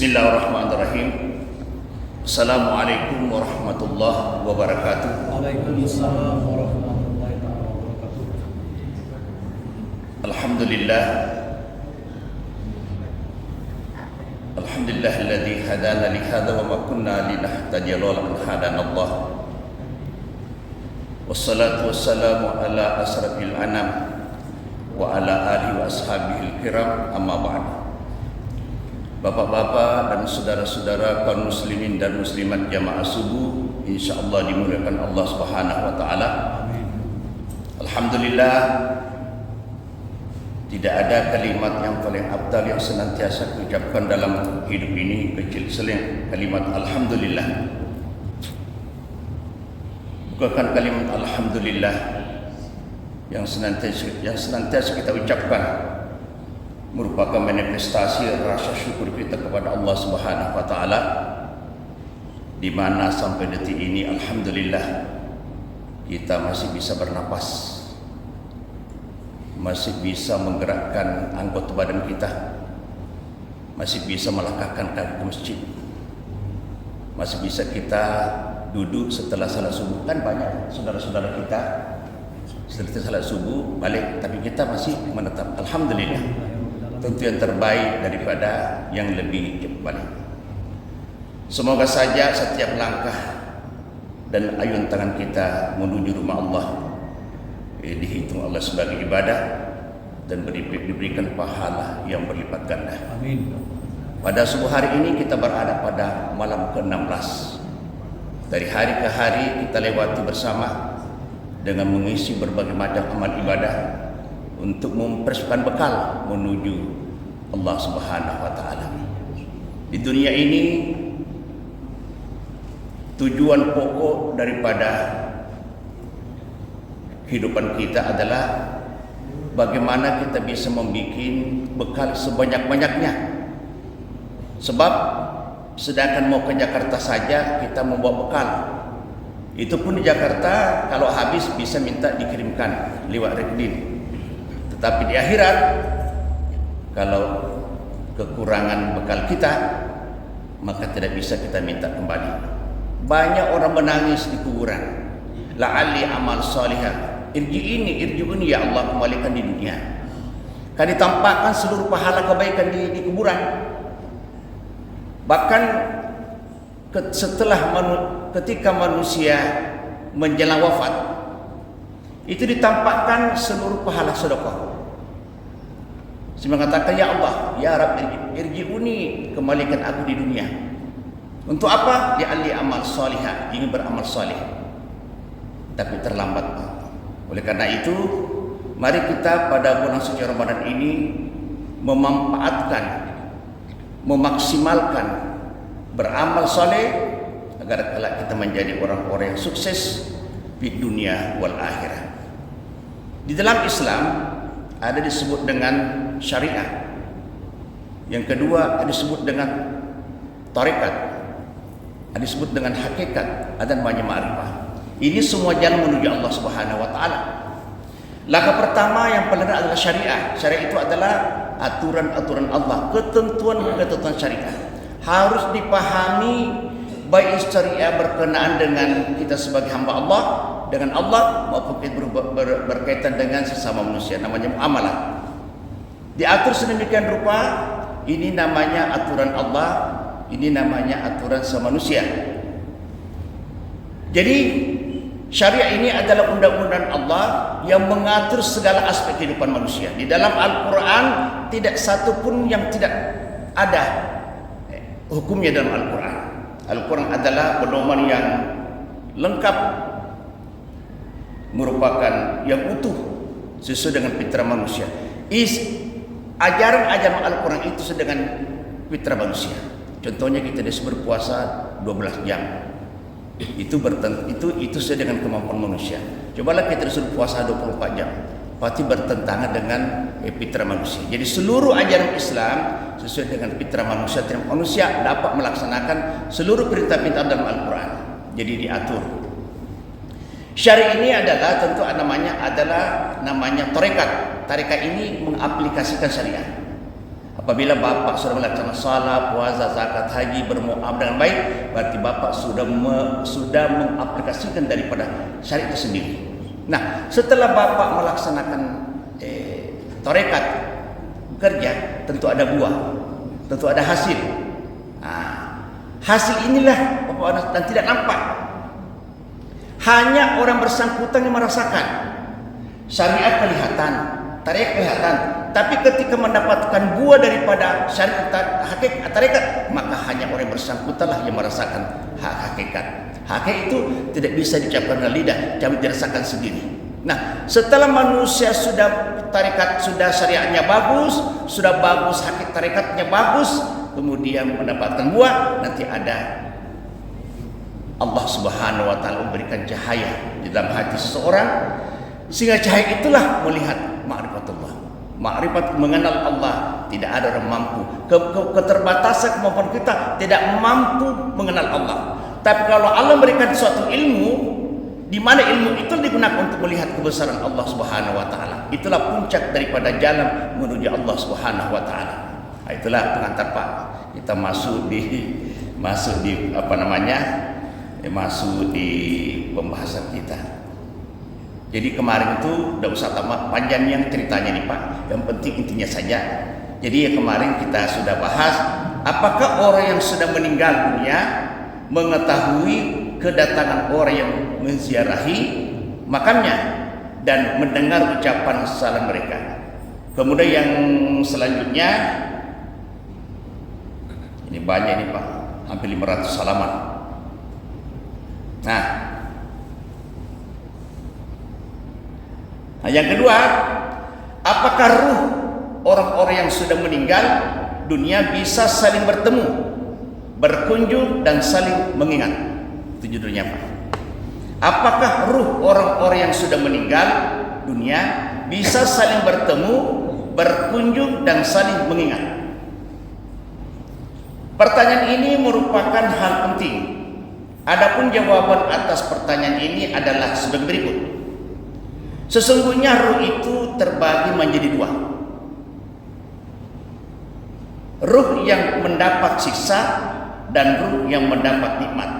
Bismillahirrahmanirrahim. Assalamualaikum warahmatullahi wabarakatuh. Waalaikumsalam warahmatullahi wabarakatuh. Alhamdulillah. Alhamdulillahilladzi hadana li hadza wa ma kunna linahtadiya laula an hadana Allah. Wassalatu wassalamu ala asrafil anam wa ala alihi wa ashabihil kiram, amma ba'd. Bapak-bapak dan saudara-saudara kaum muslimin dan muslimat jamaah subuh, insyaallah dimuliakan Allah Subhanahu wa taala. Alhamdulillah, tidak ada kalimat yang paling abdal yang senantiasa diucapkan dalam hidup ini kecil selain kalimat alhamdulillah. Bukan kalimat alhamdulillah yang senantiasa kita ucapkan merupakan manifestasi rasa syukur kita kepada Allah Subhanahu wa taala, di mana sampai detik ini alhamdulillah kita masih bisa bernapas, masih bisa menggerakkan anggota badan kita, masih bisa melangkahkan kaki ke masjid, masih bisa kita duduk setelah salat subuh. Kan banyak saudara-saudara kita setelah salat subuh balik, tapi kita masih menetap. Alhamdulillah, tentu yang terbaik daripada yang lebih cepat balik. Semoga saja setiap langkah dan ayun tangan kita menuju rumah Allah dihitung Allah sebagai ibadah dan diberikan pahala yang berlipat ganda. Amin. Pada subuh hari ini kita berada pada malam ke-16. Dari hari ke hari kita lewati bersama dengan mengisi berbagai macam amal ibadah untuk mempersiapkan bekal menuju Allah Subhanahu wa taala. Di dunia ini tujuan pokok daripada kehidupan kita adalah bagaimana kita bisa membuat bekal sebanyak-banyaknya. Sebab sedangkan mau ke Jakarta saja kita membawa bekal. Itu pun di Jakarta kalau habis bisa minta dikirimkan lewat rekening. Tetapi di akhirat, kalau kekurangan bekal kita, maka tidak bisa kita minta kembali. Banyak orang menangis di kuburan. La'alli amal salihah, irji'uni ya Allah, kembalikan di dunia. Kan ditampakkan seluruh pahala kebaikan di kuburan. Bahkan ketika manusia menjelang wafat, itu ditampakkan seluruh pahala sedekah. Saya mengatakan, ya Allah, ya Rabb, irji'uni, kembalikan aku di dunia. Untuk apa? Li'alli amal salihah, ingin beramal salih. Tapi terlambat. Oleh karena itu, mari kita pada bulan suci Ramadan ini memanfaatkan, memaksimalkan beramal saleh agar kelak kita menjadi orang-orang yang sukses di dunia wal akhirah. Di dalam Islam ada disebut dengan syariah. Yang kedua ada disebut dengan tarekat. Ada disebut dengan hakikat, ada namanya ma'rifah. Ini semua jalan menuju Allah Subhanahu wa taala. Langkah pertama yang paling adalah syariah. Syariah itu adalah aturan-aturan Allah, ketentuan-ketentuan syariah. Harus dipahami baik syariah berkenaan dengan kita sebagai hamba Allah, dengan Allah, maupun berkaitan dengan sesama manusia, namanya muamalah. Diatur sedemikian rupa, ini namanya aturan Allah, ini namanya aturan sama manusia. Jadi syariah ini adalah undang-undang Allah yang mengatur segala aspek kehidupan manusia. Di dalam Al-Quran tidak satu pun yang tidak ada hukumnya dalam Al-Quran. Al-Quran adalah pedoman yang lengkap, merupakan yang utuh sesuai dengan fitrah manusia. Ajaran-ajaran Al-Quran itu sesuai dengan fitrah manusia. Contohnya kita disuruh berpuasa 12 jam. Itu sesuai dengan kemampuan manusia. Cobalah kita disuruh puasa 24 jam. Pasti bertentangan dengan fitrah manusia. Jadi seluruh ajaran Islam sesuai dengan fitrah manusia. Manusia dapat melaksanakan seluruh perintah-perintah dalam Al-Quran. Jadi diatur. Syariah ini adalah tentu namanya tarekat. Tarekat ini mengaplikasikan syariah. Apabila bapak sudah melaksanakan salat, puasa, zakat, haji, bermuamalah dengan baik, berarti bapak sudah mengaplikasikan daripada syariat itu sendiri. Nah, setelah bapak melaksanakan tarekat bekerja, tentu ada buah, tentu ada hasil. Hasil inilah bapak dan tidak nampak. Hanya orang bersangkutan yang merasakan. Syariat kelihatan, tarekat kelihatan, tapi ketika mendapatkan buah daripada syariat hakikat tarekat, maka hanya orang bersangkutanlah yang merasakan hakikat. Hakikat itu tidak bisa diucapkan dengan lidah, tapi dirasakan sendiri. Nah, setelah manusia sudah tarekat, sudah syariatnya bagus, sudah bagus hakikat tarekatnya bagus, kemudian mendapatkan buah, nanti ada Allah Subhanahu wa taala memberikan cahaya di dalam hati seseorang, sehingga cahaya itulah melihat ma'rifatullah. Ma'rifat mengenal Allah, tidak ada orang mampu. Keterbatasan kemampuan kita tidak mampu mengenal Allah. Tapi kalau Allah memberikan suatu ilmu, di mana ilmu itu digunakan untuk melihat kebesaran Allah Subhanahu wa taala, itulah puncak daripada jalan menuju Allah Subhanahu wa taala. Nah, itulah pengantar Pak. Kita masuk di masuk di pembahasan kita. Jadi kemarin itu udah usah tamat panjang yang ceritanya nih Pak. Yang penting intinya saja. Jadi kemarin kita sudah bahas apakah orang yang sudah meninggal dunia mengetahui kedatangan orang yang menziarahi makamnya dan mendengar ucapan salam mereka. Kemudian yang selanjutnya ini banyak nih Pak, hampir 500 salaman. Nah, yang kedua, apakah ruh orang-orang yang sudah meninggal dunia bisa saling bertemu, berkunjung dan saling mengingat? Itu judulnya Pak. Apakah ruh orang-orang yang sudah meninggal dunia bisa saling bertemu, berkunjung dan saling mengingat? Pertanyaan ini merupakan hal penting. Adapun jawaban atas pertanyaan ini adalah sebagai berikut. Sesungguhnya ruh itu terbagi menjadi dua. Ruh yang mendapat siksa dan ruh yang mendapat nikmat.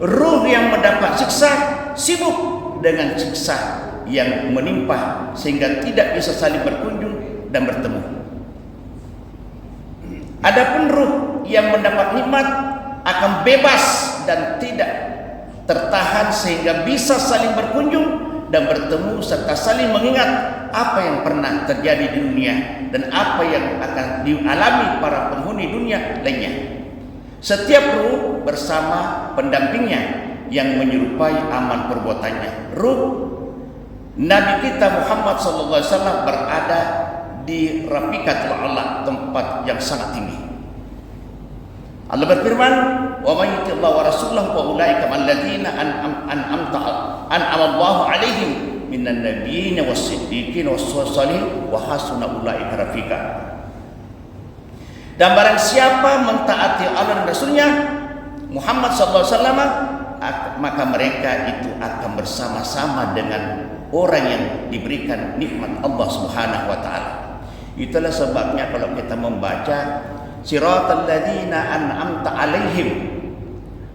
Ruh yang mendapat siksa sibuk dengan siksa yang menimpa sehingga tidak bisa saling berkunjung dan bertemu. Adapun ruh yang mendapat nikmat akan bebas dan tidak tertahan sehingga bisa saling berkunjung dan bertemu serta saling mengingat apa yang pernah terjadi di dunia dan apa yang akan dialami para penghuni dunia lainnya. Setiap ruh bersama pendampingnya yang menyerupai amal perbuatannya. Ruh Nabi kita Muhammad SAW berada di Rafiqatul A'la, tempat yang sangat tinggi. Allah berfirman, "Wa may yuti Allah wa rasulahu fa ulaika alladzina an'ama Allahu 'alaihim minan nabiyyin was-siddiqin was-shalihin wa hasuna ulaika rafiqa." Dan barang siapa mentaati Allah dan Rasulnya Muhammad SAW, maka mereka itu akan bersama-sama dengan orang yang diberikan nikmat Allah Subhanahu wa taala. Itulah sebabnya kalau kita membaca Siratal ladzina an'amta 'alaihim.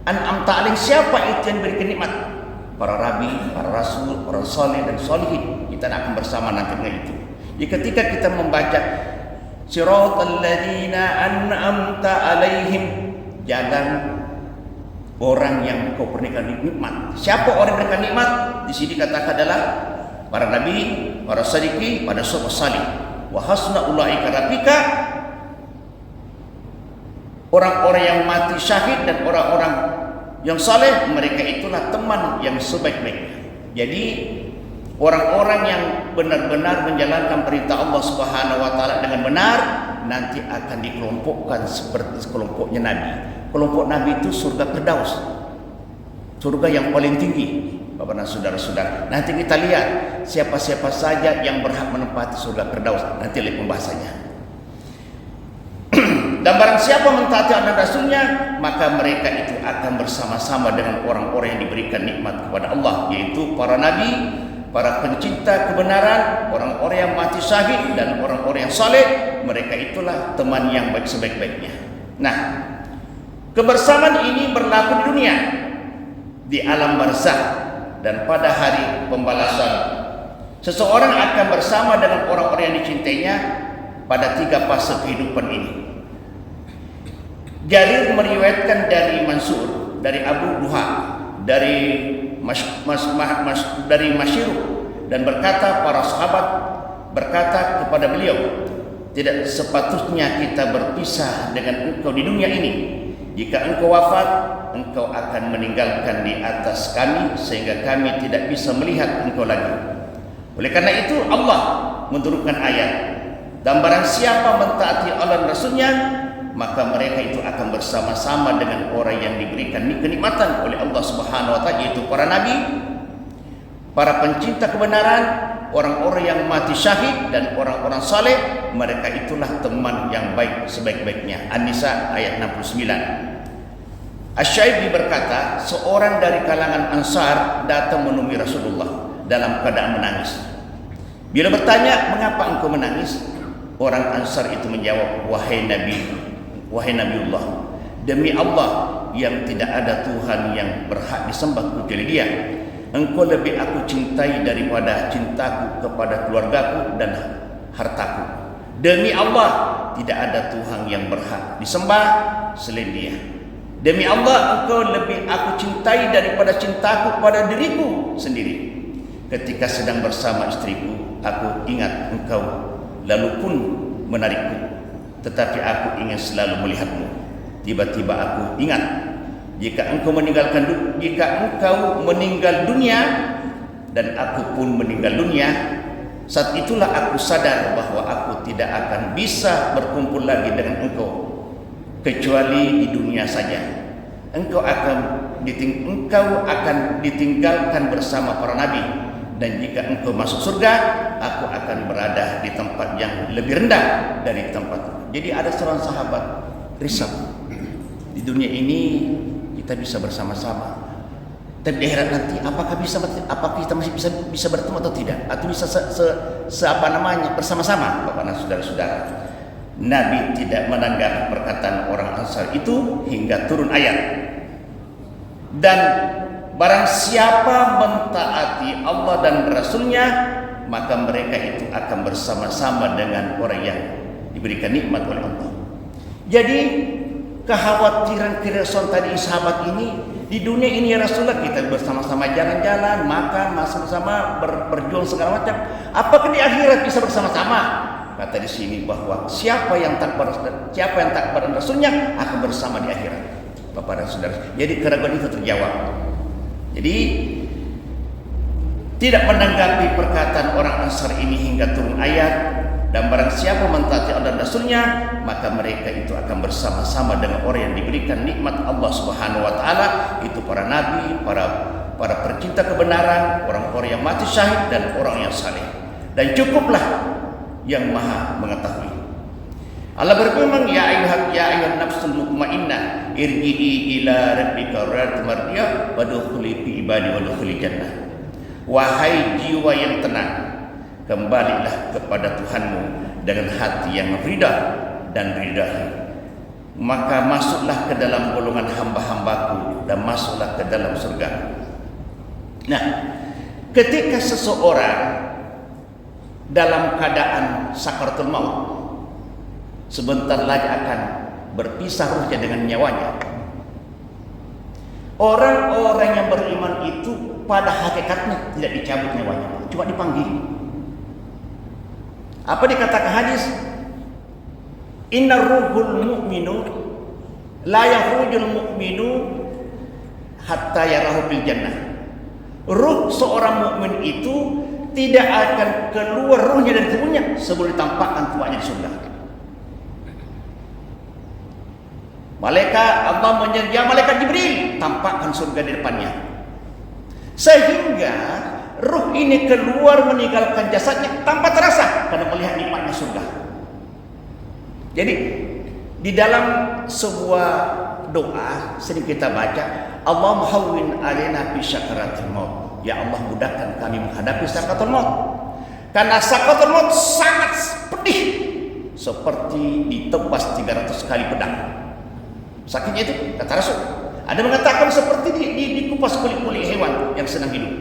An'amta 'alaihim, siapa itu yang diberikan nikmat? Para nabi, para rasul, para saleh dan sholihin. Kita akan bersama nanti dengan itu. Jadi ketika kita membaca Siratal ladzina an'amta 'alaihim, jangan orang yang kau berikan nikmat. Siapa orang yang berikan nikmat? Di sini katakan adalah para nabi, para siddiqin, para salih. Wa hasuna ulaika rafiqa. Orang-orang yang mati syahid dan orang-orang yang saleh, mereka itulah teman yang sebaik-baiknya. Jadi orang-orang yang benar-benar menjalankan perintah Allah Subhanahu wa taala dengan benar nanti akan dikelompokkan seperti kelompoknya Nabi. Kelompok Nabi itu surga Firdaus, surga yang paling tinggi. Bapak dan saudara-saudara, nanti kita lihat siapa-siapa saja yang berhak menempati surga Firdaus. Nanti lihat pembahasannya. Dan barang siapa mentaati Allah dan Rasulnya, maka mereka itu akan bersama-sama dengan orang-orang yang diberikan nikmat kepada Allah, yaitu para nabi, para pencinta kebenaran, orang-orang yang mati syahid dan orang-orang yang saleh, mereka itulah teman yang baik sebaik-baiknya. Nah, kebersamaan ini berlaku di dunia, di alam barzakh, dan pada hari pembalasan. Seseorang akan bersama dengan orang-orang yang dicintainya pada 3 fase kehidupan ini. Jarir meriwayatkan dari Mansur, dari Abu Duha, dari dari Masyiruh, dan berkata para sahabat berkata kepada beliau, tidak sepatutnya kita berpisah dengan engkau di dunia ini. Jika engkau wafat, engkau akan meninggalkan di atas kami sehingga kami tidak bisa melihat engkau lagi. Oleh karena itu Allah menurunkan ayat, dan barang siapa mentaati Allah dan Rasulnya, maka mereka itu akan bersama-sama dengan orang yang diberikan kenikmatan oleh Allah Subhanahu wa taala, yaitu para nabi, para pencinta kebenaran, orang-orang yang mati syahid dan orang-orang saleh. Mereka itulah teman yang baik sebaik-baiknya. An-Nisa ayat 69. Asy-Syaibni berkata, seorang dari kalangan Ansar datang menemui Rasulullah dalam keadaan menangis. Bila bertanya, mengapa engkau menangis? Orang Ansar itu menjawab, wahai Nabiullah, demi Allah yang tidak ada Tuhan yang berhak disembah kecuali Dia, engkau lebih aku cintai daripada cintaku kepada keluargaku dan hartaku. Demi Allah tidak ada Tuhan yang berhak disembah selain Dia. Demi Allah engkau lebih aku cintai daripada cintaku pada diriku sendiri. Ketika sedang bersama istriku, aku ingat engkau, lalu pun menarikku. Tetapi aku ingin selalu melihatmu. Tiba-tiba aku ingat, jika engkau meninggal dunia dan aku pun meninggal dunia, saat itulah aku sadar bahwa aku tidak akan bisa berkumpul lagi dengan engkau kecuali di dunia saja. Engkau akan ditinggalkan bersama para nabi, dan jika engkau masuk surga, aku akan berada di tempat yang lebih rendah dari tempat. Jadi ada seorang sahabat risau, di dunia ini kita bisa bersama-sama, tapi di akhirat nanti apakah kita masih bisa bertemu atau tidak, atau bisa bersama-sama, Bapak dan saudara-saudara. Nabi tidak menanggapi perkataan orang Ansar itu hingga turun ayat, dan barang siapa mentaati Allah dan Rasulnya, maka mereka itu akan bersama-sama dengan orang yang diberikan nikmat oleh Allah. Jadi kekhawatiran keresahan tadi sahabat ini, di dunia ini ya Rasulullah kita bersama-sama jalan-jalan, makan, bersama berjuang segala macam. Apakah di akhirat bisa bersama-sama? Kata di sini bahwa siapa yang takut pada Rasulnya akan bersama di akhirat, Bapak dan Saudara. Jadi keraguan itu terjawab. Jadi tidak menanggapi perkataan orang Ansar ini hingga turun ayat, dan barang siapa mentaati Allah dan Rasulnya, maka mereka itu akan bersama-sama dengan orang yang diberikan nikmat Allah Subhanahu wa taala, itu para nabi, para pencinta kebenaran, orang-orang yang mati syahid dan orang yang saleh. Dan cukuplah yang maha mengetahui. Allah berfirman, ya ayuhan nafsul mutmainnah irji'i ila rabbika radiyatan mardiyah wadkhuli fi ibadi wadkhuli jannah. Wahai jiwa yang tenang, kembalilah kepada Tuhanmu dengan hati yang ridha dan ridha, maka masuklah ke dalam golongan hamba-hambaku dan masuklah ke dalam surga. Nah, ketika seseorang dalam keadaan sakaratul maut, sebentar lagi akan berpisah ruhnya dengan nyawanya, orang-orang yang beriman itu pada hakikatnya tidak dicabut nyawanya, cuma dipanggil. Apa dikatakan hadis? Inna ruhul mu'minu la yakhrujul mu'minu hatta yarahu bil jannah. Ruh seorang mukmin itu tidak akan keluar ruhnya dari tubuhnya sebelum ditampakkan tuanya di surga. Allah menyerja malaikat Jibril tampakkan surga di depannya, sehingga ruh ini keluar meninggalkan jasadnya tanpa terasa karena melihat nikmatnya surga. Jadi di dalam sebuah doa sering kita baca, Allahumma hawwin alaina fi syakaratil maut. ya Allah mudahkan kami menghadapi sakaratul maut. Karena sakaratul maut sangat pedih, seperti ditebas 300 kali pedang. Sakitnya itu, kata Rasul. Ada mengatakan seperti dikupas kulit-kulit hewan yang sedang hidup.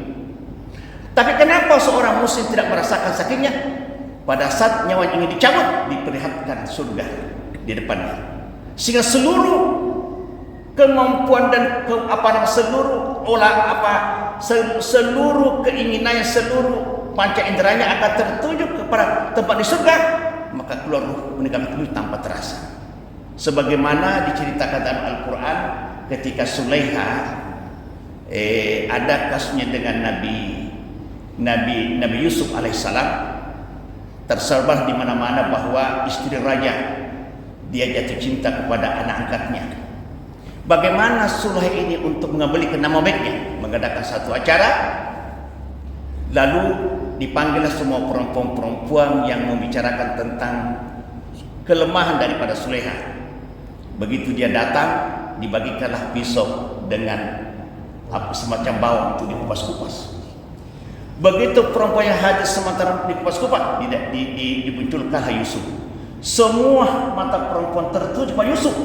Tapi kenapa seorang muslim tidak merasakan sakitnya? Pada saat nyawa ingin dicabut, diperlihatkan surga di depannya. Sehingga seluruh kemampuan dan seluruh keinginannya, seluruh panca inderanya akan tertuju kepada tempat di surga, maka keluar ruh meninggalkan tubuh tanpa terasa. Sebagaimana diceritakan dalam Al-Quran ketika Sulaiha ada kasusnya dengan Nabi Yusuf alaihissalam, tersebar di mana-mana bahwa istri raja dia jatuh cinta kepada anak angkatnya. Bagaimana Sulaiha ini untuk mengembalikan nama baiknya, mengadakan satu acara, lalu dipanggillah semua perempuan-perempuan yang membicarakan tentang kelemahan daripada Sulaiha. Begitu dia datang, dibagikanlah pisau dengan semacam bawang untuk dikupas-kupas. Begitu perempuan yang hadir sementara dikupas-kupas, dimunculkanlah Yusuf. Semua mata perempuan tertuju pada Yusuf,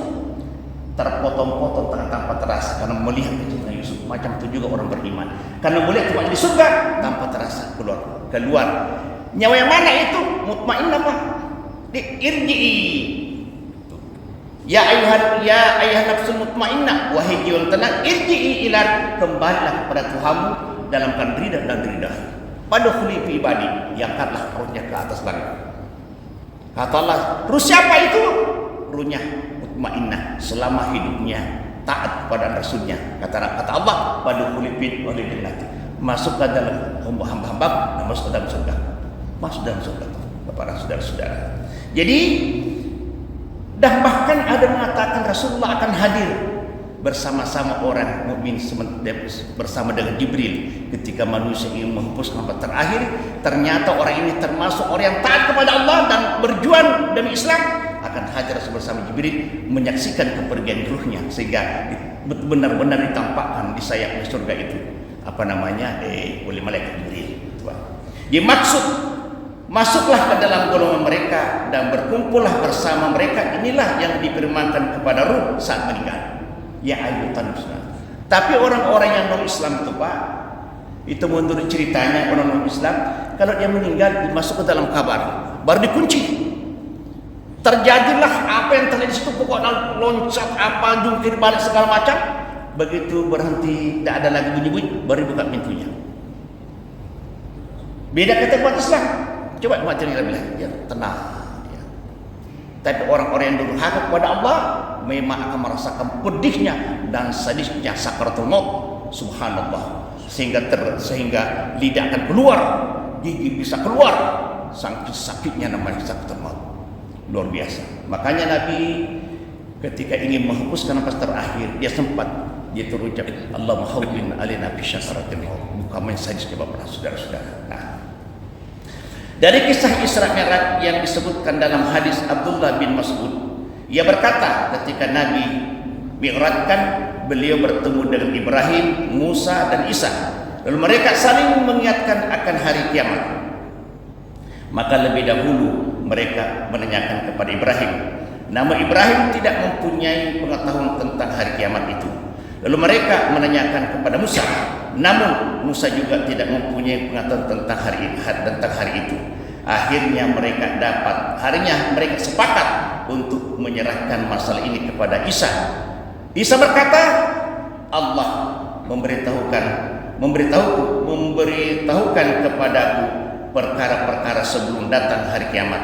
terpotong-potong tanpa terasa karena melihat kecintaan Yusuf. Macam itu juga orang beriman, karena melihat tempatnya di surga tanpa terasa keluar. Nyawa yang mana itu? Mutmainnah apa? Irji'i. Ya ayuhan nafsul mutmainnah, wahai jiwa tenang, irji'i ila, kembalilah kepada Tuhanmu dalam keadaan ridha dan ridha. Padkhuli fi ibadi, diangkatlah ruhnya ke atas langit. Kata Allah, ruh siapa itu? Ruhnya mutmainnah, selama hidupnya taat kepada Rasulnya. Kata Allah, padkhuli fi ibadi, masuklah dalam hamba-hamba dan masuk dalam surga. Masuk dalam surga kepada saudara-saudara. Jadi dan bahkan ada mengatakan Rasulullah akan hadir bersama-sama orang mukmin bersama dengan Jibril ketika manusia ingin menghempuskan nafas terakhir. Ternyata orang ini termasuk orang yang taat kepada Allah dan berjuang demi Islam, akan hadir bersama Jibril menyaksikan kepergian ruhnya, sehingga benar-benar ditampakkan di sayap surga itu oleh malaikat Jibril. Dia maksud masuklah ke dalam golongan mereka dan berkumpullah bersama mereka. Inilah yang difirmankan kepada ruh saat meninggal. Ya ayyuhan nafs. Tapi orang-orang yang non-Islam itu Pak, itu menurut ceritanya orang non-Islam, kalau dia meninggal dimasuk ke dalam kabar, baru dikunci. Terjadilah apa yang terjadi di situ, pokoknya loncat apa jungkir balik segala macam. Begitu berhenti, tidak ada lagi bunyi-bunyi, baru buka pintunya. Beda kata buat Islam. Coba materi bilang, ya tenang. Ya. Tapi orang-orang yang durhaka kepada Allah memang akan merasakan pedihnya dan sadisnya sakaratul maut. Subhanallah. Sehingga lidah akan keluar, gigi bisa keluar, saking sakitnya namanya sakaratul maut. Luar biasa. Makanya Nabi ketika ingin menghempuskan nafas terakhir, dia terucap, Allahumma hawwin alaina fi sakaratil maut. Bukan main sadis kepada saudara-saudara. Nah, dari kisah Isra Mi'raj yang disebutkan dalam hadis Abdullah bin Mas'ud, ia berkata ketika Nabi mi'rajkan, beliau bertemu dengan Ibrahim, Musa dan Isa. Lalu mereka saling mengingatkan akan hari kiamat. Maka lebih dahulu mereka menanyakan kepada Ibrahim. Namun Ibrahim tidak mempunyai pengetahuan tentang hari kiamat itu. Lalu mereka menanyakan kepada Musa. Namun Musa juga tidak mempunyai pengetahuan tentang hari itu. Akhirnya mereka sepakat untuk menyerahkan masalah ini kepada Isa. Isa berkata, Allah memberitahukan kepadaku perkara-perkara sebelum datang hari kiamat.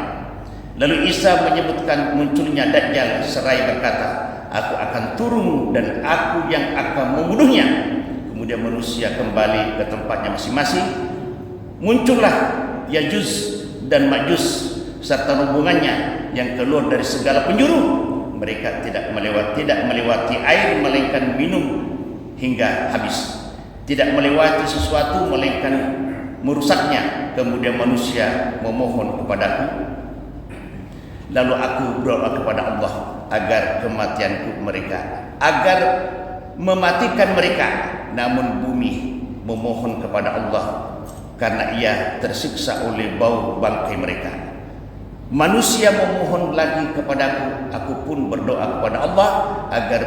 Lalu Isa menyebutkan munculnya Dajjal seraya berkata, aku akan turun dan aku yang akan membunuhnya. Kemudian manusia kembali ke tempatnya masing-masing. Muncullah Yajuz dan Majuz serta rombongannya yang keluar dari segala penjuru. Mereka tidak melewati air melainkan minum hingga habis. Tidak melewati sesuatu melainkan merusaknya. Kemudian manusia memohon kepadaku. Lalu aku berdoa kepada Allah agar mematikan mereka. Namun bumi memohon kepada Allah karena ia tersiksa oleh bau bangkai mereka. Manusia memohon lagi kepadaku, aku pun berdoa kepada Allah agar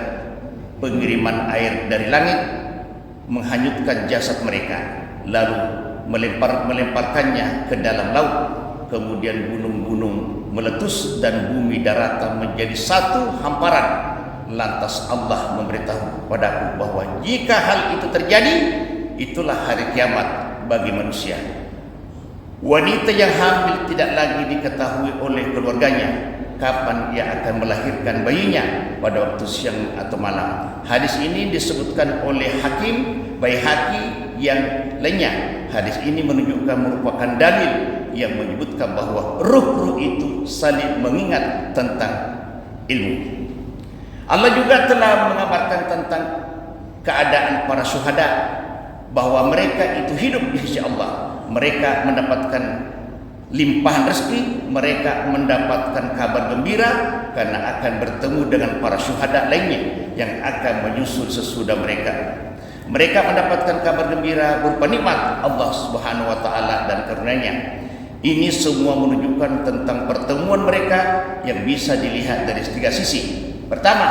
pengiriman air dari langit menghanyutkan jasad mereka, lalu melemparkannya ke dalam laut. Kemudian gunung-gunung meletus dan bumi daratan menjadi satu hamparan. Lantas Allah memberitahu padaku bahwa jika hal itu terjadi, itulah hari kiamat bagi manusia. Wanita yang hamil tidak lagi diketahui oleh keluarganya kapan ia akan melahirkan bayinya, pada waktu siang atau malam. Hadis ini disebutkan oleh Hakim Baihaqi yang lainnya. Hadis ini menunjukkan merupakan dalil yang menyebutkan bahwa ruh-ruh itu saling mengingat tentang ilmu. Allah juga telah mengabarkan tentang keadaan para syuhada, bahwa mereka itu hidup di sisi Allah. Mereka mendapatkan limpahan rezeki, mereka mendapatkan kabar gembira karena akan bertemu dengan para syuhada lainnya yang akan menyusul sesudah mereka. Mereka mendapatkan kabar gembira berupa nikmat Allah Subhanahu wa taala dan karunia-Nya. Ini semua menunjukkan tentang pertemuan mereka yang bisa dilihat dari tiga sisi. Pertama,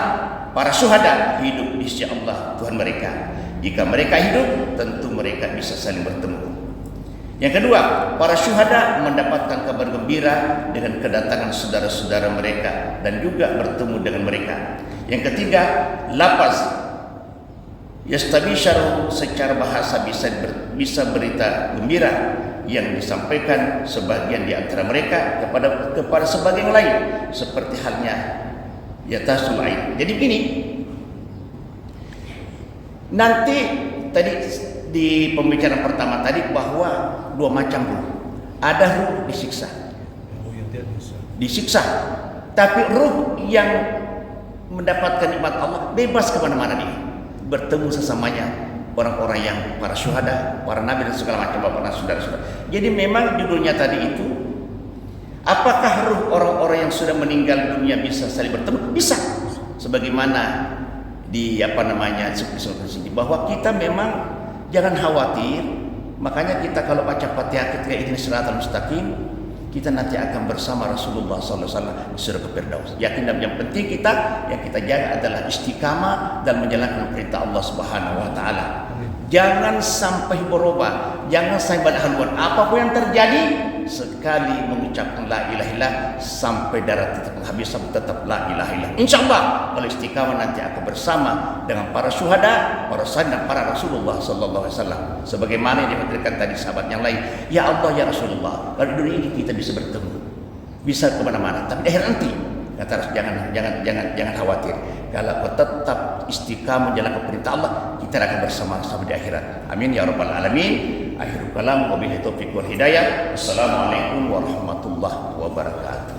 para syuhada hidup di sisi Allah Tuhan mereka. Jika mereka hidup, tentu mereka bisa saling bertemu. Yang kedua, para syuhada mendapatkan kabar gembira dengan kedatangan saudara-saudara mereka dan juga bertemu dengan mereka. Yang ketiga, lafaz yastabisharu secara bahasa bisa berita gembira yang disampaikan sebagian di antara mereka kepada sebagian lain, seperti halnya yatasul ain. Jadi begini, nanti tadi di pembicaraan pertama tadi bahwa dua macam ruh. Ada ruh disiksa, tapi ruh yang mendapatkan nikmat Allah bebas kemana-mana dia, bertemu sesamanya orang-orang yang para syuhada, para nabi dan segala macam para saudara-saudara. Jadi memang judulnya tadi itu, apakah ruh orang-orang yang sudah meninggal dunia bisa saling bertemu? Bisa. Sebagaimana di bahwa kita memang jangan khawatir. Makanya kita kalau baca Fatihah ketika ini Shiratal Mustaqim, kita nanti akan bersama Rasulullah SAW di surga Firdaus. Yakin, dan yang penting yang kita jaga adalah istiqamah dan menjalankan perintah Allah Subhanahu wa taala. Jangan sampai berubah, jangan sampai berhaluan. Apapun yang terjadi, sekali mengucapkan la ilaha illallah sampai darah titik penghabisan tetap la ilaha illallah. Insyaallah kalau istiqamah nanti akan bersama dengan para syuhada, para sahabat dan para Rasulullah sallallahu alaihi wasallam. Sebagaimana yang dikatakan tadi sahabat yang lain, ya Allah ya Rasulullah, kalau di dunia ini kita bisa bertemu, bisa kemana-mana, tapi di akhir nanti kata jangan khawatir. Kalau kau tetap istiqamah menjalankan perintah Allah, kita akan bersama-sama di akhirat. Amin ya rabbal alamin. Akhirul kalam, wabillahi taufiq wal hidayah. Assalamualaikum warahmatullahi wabarakatuh.